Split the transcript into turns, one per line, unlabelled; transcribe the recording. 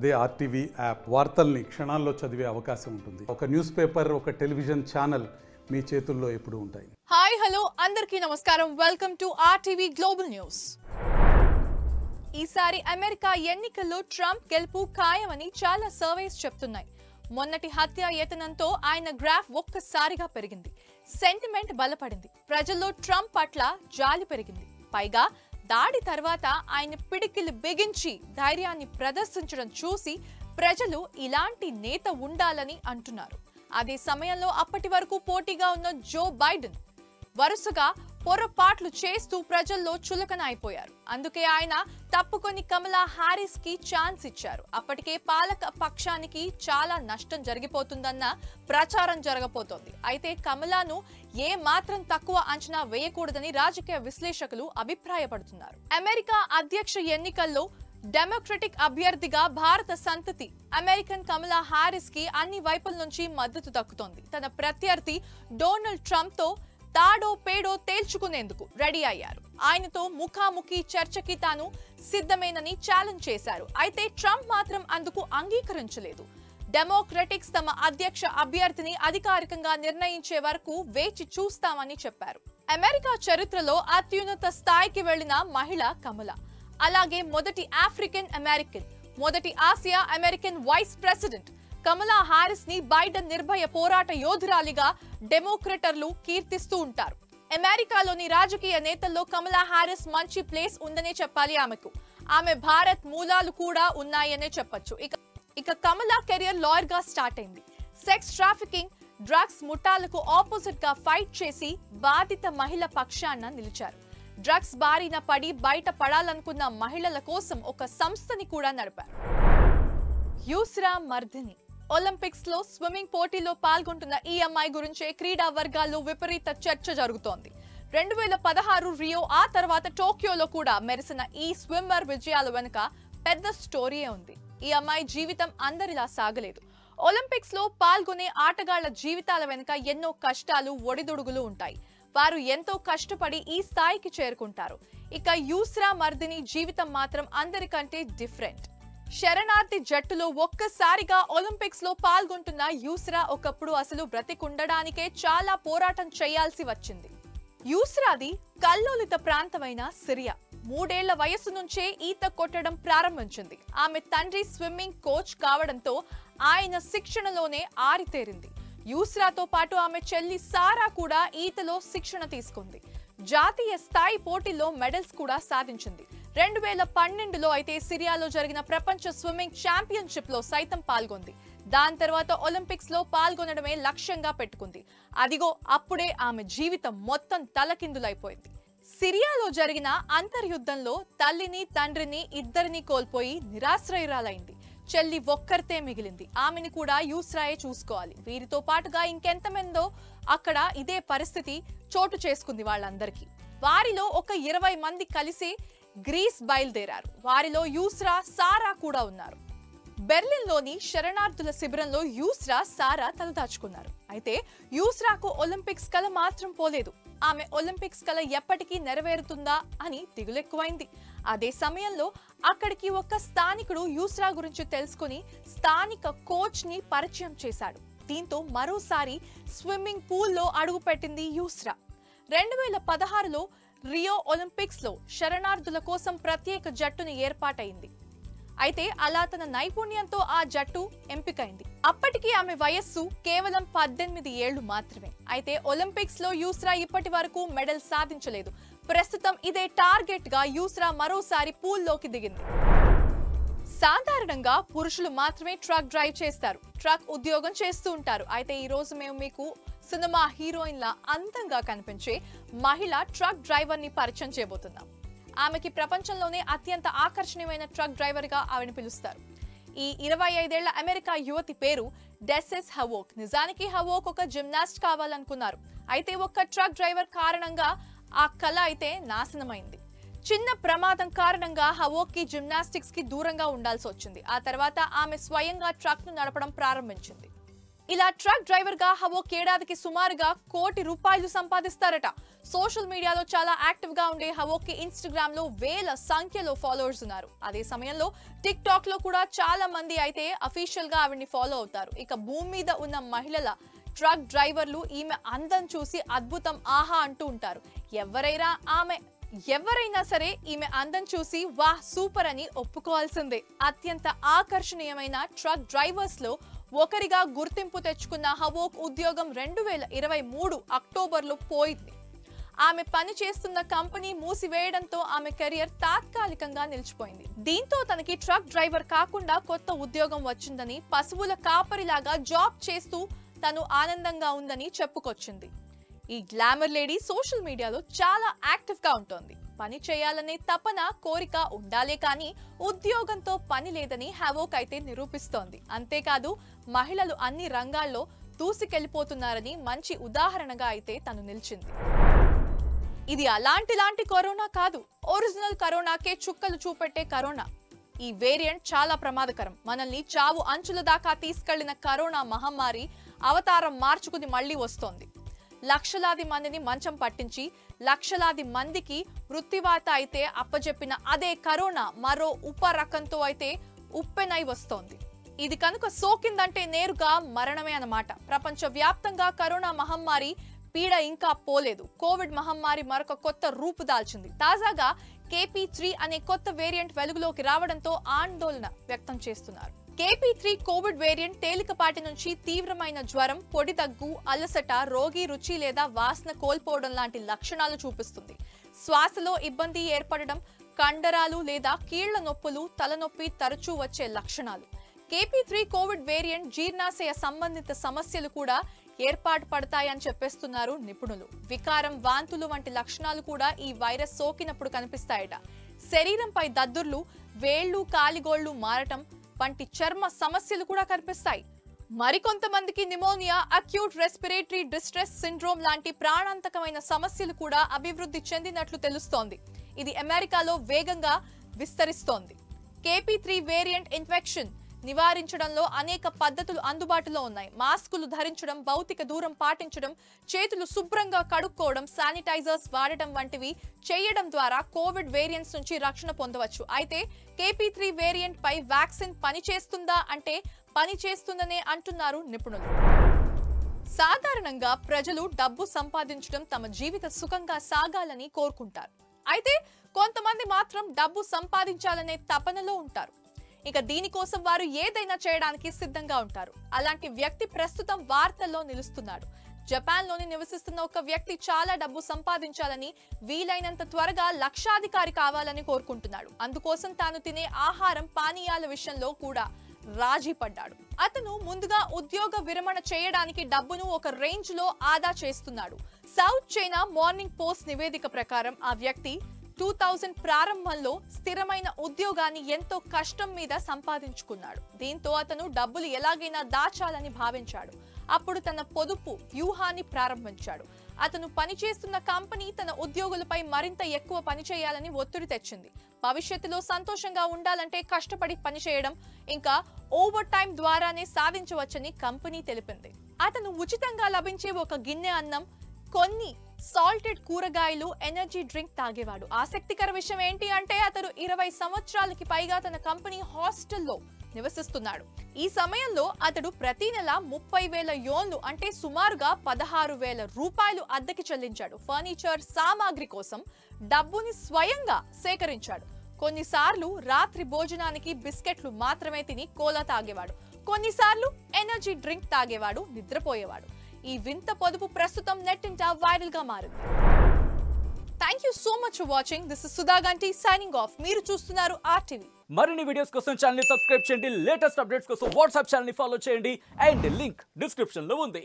అదే RTV app వార్తల్ని క్షణాల్లో చదివే అవకాశం ఉంటుంది. ఒక న్యూస్ పేపర్, ఒక టెలివిజన్ ఛానల్ మీ చేతుల్లో ఎప్పుడూ ఉంటాయి.
హాయ్ హలో అందరికీ నమస్కారం. Welcome to RTV global news. ఈసారి అమెరికా ఎన్నికల్లో ట్రంప్ గెలుపు ఖాయమని చాలా సర్వేస్ చెప్తున్నాయి. మొన్నటి హత్య యత్నంతో ఆయన గ్రాఫ్ ఒక్కసారిగా పెరిగింది. సెంటిమెంట్ బలపడింది. ప్రజల్లో ట్రంప్ పట్ల జాలి పెరిగింది. పైగా దాడి తర్వాత ఆయన పిడికిలు బిగించి ధైర్యాన్ని ప్రదర్శించడం చూసి ప్రజలు ఇలాంటి నేత ఉండాలని అంటున్నారు. అదే సమయంలో అప్పటి వరకు పోటీగా ఉన్న జో బైడెన్ వరుసగా పొరపాట్లు చేస్తూ ప్రజల్లో చులకన అయిపోయారు. అందుకే ఆయన తప్పుకొని కమలా హారిస్ కి ఛాన్స్ ఇచ్చారు. అప్పటికే పాలక పక్షానికి చాలా నష్టం జరిగిపోతుందన్న ప్రచారం జరగబోతోంది. అయితే కమలాను ఏ మాత్రం తక్కువ అంచనా వేయకూడదని రాజకీయ విశ్లేషకులు అభిప్రాయపడుతున్నారు. అమెరికా అధ్యక్ష ఎన్నికల్లో డెమోక్రటిక్ అభ్యర్థిగా భారత సంతతి అమెరికన్ కమలా హారిస్ కి అన్ని వైపుల నుంచి మద్దతు దక్కుతోంది. తన ప్రత్యర్థి డొనాల్డ్ ట్రంప్ తో తాడో పేడో తేల్చుకునేందుకు రెడీ అయ్యారు. ఆయనతో ముఖాముఖి చర్చకి తాను సిద్ధమేనని ఛాలెంజ్ చేశారు. అయితే ట్రంప్ మాత్రం అందుకు అంగీకరించలేదు. డెమోక్రటిక్స్ తమ అధ్యక్ష అభ్యర్థిని అధికారికంగా నిర్ణయించే వరకు వేచి చూస్తామని చెప్పారు. అమెరికా చరిత్రలో అత్యున్నత స్థాయికి వెళ్లిన మహిళ కమల. అలాగే మొదటి ఆఫ్రికన్ అమెరికన్, మొదటి ఆసియా అమెరికన్ వైస్ ప్రెసిడెంట్ కమలా హారిస్ ని బైడెన్ నిర్భయ పోరాట యోధురాలిగా డెమోక్రటర్లు కీర్తిస్తూ ఉంటారు. అమెరికాలోని రాజకీయ నేతల్లో కమలా హారిస్ మంచి ప్లేస్ ఉందనే చెప్పాలి. ఆమె భారత్ మూలాలు కూడా ఉన్నాయనే చెప్పొచ్చు. ఇక కమలా కెరియర్ లాయర్ గా స్టార్ట్ అయింది. సెక్స్ ట్రాఫికింగ్, డ్రగ్స్ ముఠాలకు ఆపోజిట్ గా ఫైట్ చేసి బాధిత మహిళ పక్షాన నిలిచారు. డ్రగ్స్ బారిన పడి బయట పడాలనుకున్న మహిళల కోసం ఒక సంస్థని కూడా నడిపారు. యూస్రా మర్దిని ఒలింపిక్స్ లో స్విమ్మింగ్ పోటీలో పాల్గొంటున్న ఈ అమ్మాయి గురించే క్రీడా వర్గాల్లో విపరీత చర్చ జరుగుతోంది. 2016 రియో, ఆ తర్వాత టోక్యోలో కూడా మెరిసిన ఈ స్విమ్మర్ విజయాల వెనుక పెద్ద స్టోరీయే ఉంది. ఈ అమ్మాయి జీవితం అందరిలా సాగలేదు. ఒలింపిక్స్ లో పాల్గొనే ఆటగాళ్ల జీవితాల వెనుక ఎన్నో కష్టాలు, ఒడిదుడుగులు ఉంటాయి. వారు ఎంతో కష్టపడి ఈ స్థాయికి చేరుకుంటారు. ఇక యూస్రా మర్దిని జీవితం మాత్రం అందరికంటే డిఫరెంట్. శరణార్థి జట్టులో ఒక్కసారిగా ఒలింపిక్స్ లో పాల్గొంటున్న యూస్రా ఒకప్పుడు అసలు బ్రతికుండడానికే చాలా పోరాటం చేయాల్సి వచ్చింది. యూస్రాది కల్లోలిత ప్రాంతమైన సిరియా. 3 ఏళ్ల వయసు నుంచే ఈత కొట్టడం ప్రారంభించింది. ఆమె తండ్రి స్విమ్మింగ్ కోచ్ కావడంతో ఆయన శిక్షణలోనే ఆరితేరింది. యూస్రాతో పాటు ఆమె చెల్లి సారా కూడా ఈతలో శిక్షణ తీసుకుంది. జాతీయ స్థాయి పోటీల్లో మెడల్స్ కూడా సాధించింది. 2012లో అయితే సిరియాలో జరిగిన ప్రపంచ స్విమ్మింగ్ ఛాంపియన్షిప్ లో సైతం పాల్గొంది. దాని తర్వాత ఒలింపిక్స్ లో పాల్గొనడమే లక్ష్యంగా పెట్టుకుంది. అదిగో అప్పుడే ఆమె జీవితం మొత్తం తలకిందులైపోయింది. సిరియాలో జరిగిన అంతర్యుద్ధంలో తల్లిని, తండ్రిని ఇద్దరిని కోల్పోయి నిరాశ్రయురాలైంది. చెల్లి ఒక్కరితే మిగిలింది. ఆమెను కూడా యూస్రాయే చూసుకోవాలి. వీరితో పాటుగా ఇంకెంతమందో అక్కడ ఇదే పరిస్థితి చోటు చేసుకుంది వాళ్ళందరికీ. వారిలో ఒక 20 మంది కలిసి గ్రీస్ బయలుదేరారు. వారిలో యూస్రా, సారా కూడా ఉన్నారు. బెర్లిన్లోని శరణార్థుల శిబిరంలో యూస్రా, సారా తలదాచుకున్నారు. అయితే యూస్రాకు ఒలింపిక్స్ కల మాత్రం పోలేదు. ఆమె ఒలింపిక్స్ కల ఎప్పటికీ నెరవేరుతుందా అని దిగులెక్కువైంది. అదే సమయంలో అక్కడికి ఒక స్థానికుడు యూస్రా గురించి తెలుసుకుని స్థానిక కోచ్ ని పరిచయం చేశాడు. దీంతో మరోసారి స్విమ్మింగ్ పూల్లో అడుగుపెట్టింది యూస్రా. 2016లో రియో ఒలింపిక్స్ లో శరణార్థుల కోసం ప్రత్యేక జట్టును ఏర్పాటైంది. అయితే అలా తన నైపుణ్యంతో ఆ జట్టు ఎంపికైంది. అప్పటికి ఆమె వయస్సు కేవలం 18 ఏళ్లు మాత్రమే. అయితే ఒలింపిక్స్ లో యూస్రా ఇప్పటి వరకు మెడల్ సాధించలేదు. ప్రస్తుతం ఇదే టార్గెట్ గా యూస్రా మరోసారి పూల్లోకి దిగింది. సాధారణంగా పురుషులు మాత్రమే ట్రక్ డ్రైవ్ చేస్తారు, ట్రక్ ఉద్యోగం చేస్తూ ఉంటారు. అయితే ఈ రోజు మేము మీకు సినిమా హీరోయిన్ల అందంగా కనిపించే మహిళ ట్రక్ డ్రైవర్ ని పరిచయం చేయబోతున్నాం. ఆమెకి ప్రపంచంలోనే అత్యంత ఆకర్షణీయమైన ట్రక్ డ్రైవర్ గా ఆవిడని పిలుస్తారు. ఈ 25 ఏళ్ల అమెరికా యువతి పేరు డెసెస్ హవోక్. నిజానికి హవోక్ ఒక జిమ్నాస్ట్ కావాలనుకున్నారు. అయితే ఒక ట్రక్ డ్రైవర్ కారణంగా ఆ కళ అయితే నాశనమైంది. చిన్న ప్రమాదం కారణంగా హవోక్ కి జిమ్నాస్టిక్స్ కి దూరంగా ఉండాల్సి వచ్చింది. ఆ తర్వాత ఆమె స్వయంగా ట్రక్ ను నడపడం ప్రారంభించింది. ఇలా ట్రక్ డ్రైవర్ గా హవోక్ ఏడాదికి సుమారుగా ₹1 కోటి సంపాదిస్తారట. సోషల్ మీడియాలో చాలా యాక్టివ్ గా ఉండే హవోక్ కి ఇన్స్టాగ్రామ్ లో వేల సంఖ్యలో ఫాలోవర్స్ ఉన్నారు. అదే సమయంలో టిక్ టాక్ లో కూడా చాలా మంది అయితే అఫీషియల్ గా ఆవిడ్ని ఫాలో అవుతారు. ఇక భూమి మీద ఉన్న మహిళల ట్రక్ డ్రైవర్లు ఈమె అందం చూసి అద్భుతం ఆహా అంటూ ఉంటారు. ఎవరైనా సరే ఈమె అందం చూసి వాహ్ సూపర్ అని ఒప్పుకోవాల్సిందే. అత్యంత ఆకర్షణీయమైన ట్రక్ డ్రైవర్స్ లో ఒకరిగా గుర్తింపు తెచ్చుకున్న హవోక్ ఉద్యోగం 2023 అక్టోబర్లో పోయింది. ఆమె పని చేస్తున్న కంపెనీ మూసివేయడంతో ఆమె కెరియర్ తాత్కాలికంగా నిలిచిపోయింది. దీంతో తనకి ట్రక్ డ్రైవర్ కాకుండా కొత్త ఉద్యోగం వచ్చిందని, పశువుల కాపరిలాగా జాబ్ చేస్తూ తను ఆనందంగా ఉందని చెప్పుకొచ్చింది. ఈ గ్లామర్ లేడీ సోషల్ మీడియాలో చాలా యాక్టివ్ గా ఉంటుంది. పని చేయాలనే తపన, కోరిక ఉండాలే కానీ ఉద్యోగంతో పని లేదని హవోక్ అయితే నిరూపిస్తోంది. అంతేకాదు మహిళలు అన్ని రంగాల్లో దూసుకెళ్లిపోతున్నారని మంచి ఉదాహరణగా అయితే తను నిలిచింది. ఇది అలాంటి కరోనా కాదు, ఒరిజినల్ కరోనాకే చుక్కలు చూపెట్టే కరోనా. ఈ వేరియంట్ చాలా ప్రమాదకరం. మనల్ని చావు అంచుల దాకా తీసుకెళ్లిన కరోనా మహమ్మారి అవతారం మార్చుకుని మళ్లీ వస్తోంది. లక్షలాది మందిని మంచం పట్టించి లక్షలాది మందికి మృత్యువాత అయితే అప్పజెప్పిన అదే కరోనా మరో ఉపరకంతో అయితే ఉప్పెనై వస్తోంది. ఇది కనుక సోకిందంటే నేరుగా మరణమే అన్నమాట. ప్రపంచ వ్యాప్తంగా కరోనా మహమ్మారి పీడ ఇంకా పోలేదు. కోవిడ్ మహమ్మారి మరొక కొత్త రూపు దాల్చింది. తాజాగా KP3 అనే కొత్త వేరియంట్ వెలుగులోకి రావడంతో ఆందోళన వ్యక్తం చేస్తున్నారు. KP3 కోవిడ్ వేరియంట్ తేలికపాటి నుంచి తీవ్రమైన జ్వరం, పొడి దగ్గు, అలసట, రోగి రుచి లేదా వాసన కోల్పోవడం లాంటి లక్షణాలు చూపిస్తుంది. శ్వాసలో ఇబ్బంది ఏర్పడడం, కండరాలు లేదా కీళ్ల నొప్పులు, తలనొప్పి తరచూ వచ్చే లక్షణాలు. KP3 కోవిడ్ వేరియంట్ జీర్ణాశయ సంబంధిత సమస్యలు కూడా ఏర్పాటు పడతాయని చెప్పేస్తున్నారు నిపుణులు. వికారం, వాంతులు వంటి లక్షణాలు కూడా ఈ వైరస్ సోకినప్పుడు కనిపిస్తాయట. శరీరంపై దద్దుర్లు, వేళ్లు, కాలిగోళ్లు మారటం వంటి చర్మ సమస్యలు కూడా కనిపిస్తాయి. మరికొంతమందికి pneumonia, acute respiratory distress syndrome లాంటి ప్రాణాంతకమైన సమస్యలు కూడా అభివృద్ధి చెందినట్లు తెలుస్తోంది. ఇది అమెరికాలో వేగంగా విస్తరిస్తోంది. KP3 వేరియంట్ ఇన్ఫెక్షన్ నివారించడంలో అనేక పద్ధతులు అందుబాటులో ఉన్నాయి. మాస్కులు ధరించడం, భౌతిక దూరం పాటించడం, చేతులు శుభ్రంగా కడుక్కోవడం, శానిటైజర్స్ వాడటం వంటివి చేయడం ద్వారా కోవిడ్ వేరియంట్స్ నుంచి రక్షణ పొందవచ్చు. అయితే KP3 వేరియంట్ పై వ్యాక్సిన్ పనిచేస్తుందా అంటే పనిచేస్తుందనే అంటున్నారు నిపుణులు. సాధారణంగా ప్రజలు డబ్బు సంపాదించడం, తమ జీవిత సుఖంగా సాగాలని కోరుకుంటారు. అయితే కొంతమంది మాత్రం డబ్బు సంపాదించాలనే తపనలో ఉంటారు. ఇక దీనికోసం వారు ఏదైనా చేయడానికి సిద్ధంగా ఉంటారు. అలాంటి వ్యక్తి ప్రస్తుతం వార్తల్లో నిలుస్తున్నాడు. జపాన్ లోని నివసిస్తున్న ఒక వ్యక్తి చాలా డబ్బు సంపాదించాలని, వీలైనంత త్వరగా లక్షాధికారి కావాలని కోరుకుంటున్నాడు. అందుకోసం తాను తినే ఆహారం, పానీయాల విషయంలో కూడా రాజీ పడ్డాడు. అతను ముందుగా ఉద్యోగ విరమణ చేయడానికి డబ్బును ఒక రేంజ్ లో ఆదా చేస్తున్నాడు. సౌత్ చైనా మార్నింగ్ పోస్ట్ నివేదిక ప్రకారం ఆ వ్యక్తి 2000 ప్రారంభంలో స్థిరమైన ఉద్యోగాన్ని ఎంతో కష్టం మీద సంపాదించుకున్నాడు. దీంతో అతను డబ్బులు ఎలాగైనా దాచాలని భావించాడు. అప్పుడు తన పొదుపు వ్యూహాన్ని ప్రారంభించాడు. అతను పనిచేస్తున్న కంపెనీ తన ఉద్యోగులపై మరింత ఎక్కువ పనిచేయాలని ఒత్తిడి తెచ్చింది. భవిష్యత్తులో సంతోషంగా ఉండాలంటే కష్టపడి పనిచేయడం, ఇంకా ఓవర్ టైం ద్వారానే సాధించవచ్చని కంపెనీ తెలిపింది. అతను ఉచితంగా లభించే ఒక గిన్నె అన్నం, కొన్ని సాల్టెడ్ కూరగాయలు, ఎనర్జీ డ్రింక్ తాగేవాడు. ఆసక్తికర విషయం ఏంటి అంటే అతను 20 సంవత్సరాలకి పైగా తన కంపెనీ హాస్టల్లో నివసిస్తున్నాడు. ఈ సమయంలో అతడు ప్రతి నెల 30,000 యోన్లు అంటే సుమారుగా 16,000 రూపాయలు అద్దెకి చెల్లించాడు. ఫర్నిచర్ సామాగ్రి కోసం డబ్బుని స్వయంగా సేకరించాడు. కొన్నిసార్లు రాత్రి భోజనానికి బిస్కెట్లు మాత్రమే తిని కోలా తాగేవాడు. కొన్నిసార్లు ఎనర్జీ డ్రింక్ తాగేవాడు, నిద్రపోయేవాడు. ఈ వింత పొదుపు ప్రస్తుతం నెట్టింట వైరల్ గా మారింది. Thank you so much for watching. This is Sudha గంటి సైనింగ్ ఆఫ్. మీరు చూస్తున్నారు RTV.
మరిన్ని వీడియోస్ కోసం ఛానల్ ని సబ్స్క్రైబ్ చేయండి. లేటెస్ట్ అప్డేట్స్ కోసం వాట్సాప్ ఛానల్ ని ఫాలో చేయండి. అండ్ లింక్ డిస్క్రిప్షన్ లో ఉంది.